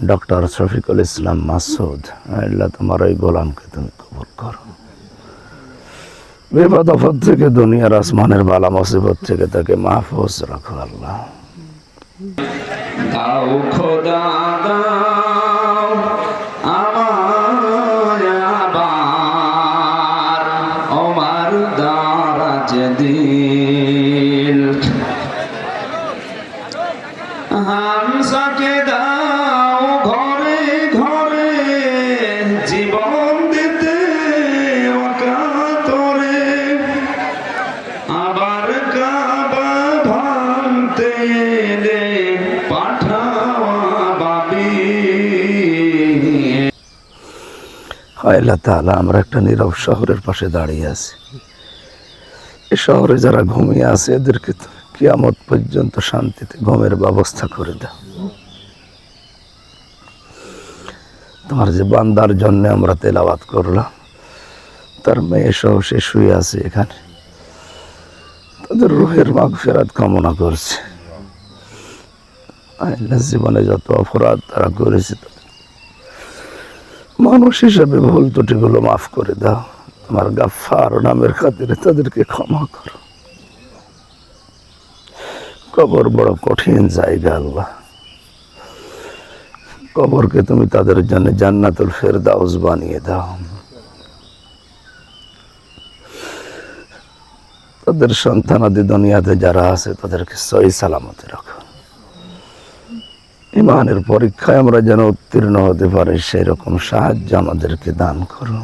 Doctor Shafiqul Islam Masud, আল্লাহ তোমার ওই গোলামকে তুমি কবুল করো। বিপদ আপদ থেকে, দুনিয়ার আসমানের বালা মুসিবত থেকে তাকে মাহফুজ রাখো আল্লাহ। দাও খোদা দাও আমার আবার ওমর দারাজ দিল, হামসাকে দাও ঘরে ঘরে জীবন দিতে অকাতরে, আবার কাবা ভাঙতে এলে আল্লাহ তাআলা, আমরা একটা নীরব শহরের পাশে দাঁড়িয়ে আছি। এই শহরে যারা ঘুমিয়ে আছে এদেরকে কিয়ামত পর্যন্ত শান্তিতে ঘুমের ব্যবস্থা করে দাও। তোমার যে বান্দার জন্য আমরা তেলাওয়াত করলাম, তার মেয়ে সহ সে শুয়ে আছে এখানে, তাদের রুহের মাগফিরাত কামনা করছে। আল্লাহ, জীবনে যত অপরাধ তারা করেছে মানুষ হিসাবে ভুল ত্রুটিগুলো মাফ করে দাও। তোমার গাফফার নামের খাতিরে তাদেরকে ক্ষমা করো। কবর বড় কঠিন জায়গা আল্লাহ, কবরকে তুমি তাদের জন্য জান্নাতুল ফেরদাউস বানিয়ে দাও। তাদের সন্তানাদি দুনিয়াতে যারা আছে তাদেরকে সহি সালামতে রাখো। ইমানের পরীক্ষায় আমরা যেন উত্তীর্ণ হতে পারি সেরকম সাহায্য আমাদেরকে দান করো।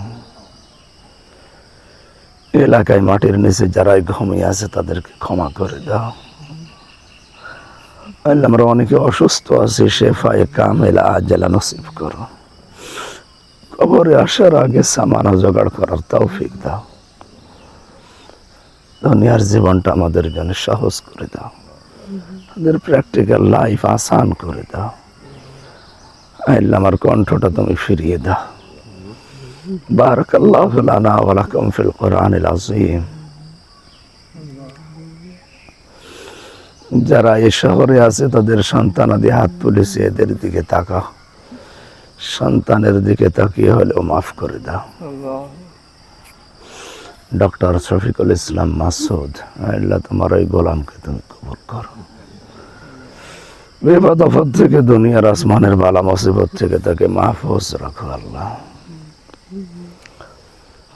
এলাকায় মাটির নিচে যারা ঘুমিয়ে আছে তাদেরকে ক্ষমা করে দাও। আমরা অনেকে অসুস্থ আছি, শেফায়ে কামেলা আজেলা নসিব করো। কবরে আসার আগে সামানা জোগাড় করার তৌফিক দাও। দুনিয়ার জীবনটা আমাদের জন্য সহজ করে দাও, আমাদের প্র্যাকটিক্যাল লাইফ আসান করে দাও। আল্লাহ, আমার কণ্ঠটা তুমি ফিরিয়ে দাও। বারাকাল্লাহু লানা ওয়া লাকুম ফিল কোরআনিল আযীম। যারা এই শহরে আছে তাদের সন্তানাদি হাত তুলেছে, এদের দিকে তাকাও। সন্তানের দিকে তাকিয়ে হলেও মাফ করে দাও। ডক্টর শফিকুল ইসলাম মাসুদ, আল্লাহ তোমার ওই গোলামকে তুমি কবুল করো। বিপদ আপদ থেকে, দুনিয়ার আসমানের বালা মুসিবত থেকে তাকে মাহফুজ রাখো আল্লাহ।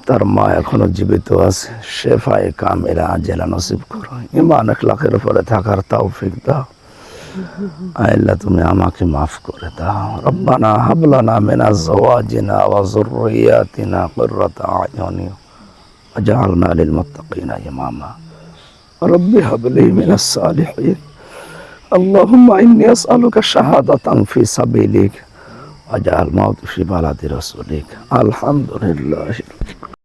তার মা এখনো জীবিত আছে, শেফায়ে কামেলা আজেলা নসিব করো। ঈমান আখলাকের উপরে থাকার তৌফিক দাও। আল্লাহ, তুমি আমাকে মাফ করে দাও। রব্বানা হাব লানা মিন আজওয়াজিনা ওয়া যুররিয়াতিনা কুররাতা আ'য়ুন ওয়াজআলনা লিল মুত্তাকিনা ইমামা। রব্বি হাব লি মিনাস সালিহিন। اللهم إني أسألك شهادة في سبيلك واجعل موت في بلد رسولك. الحمد لله.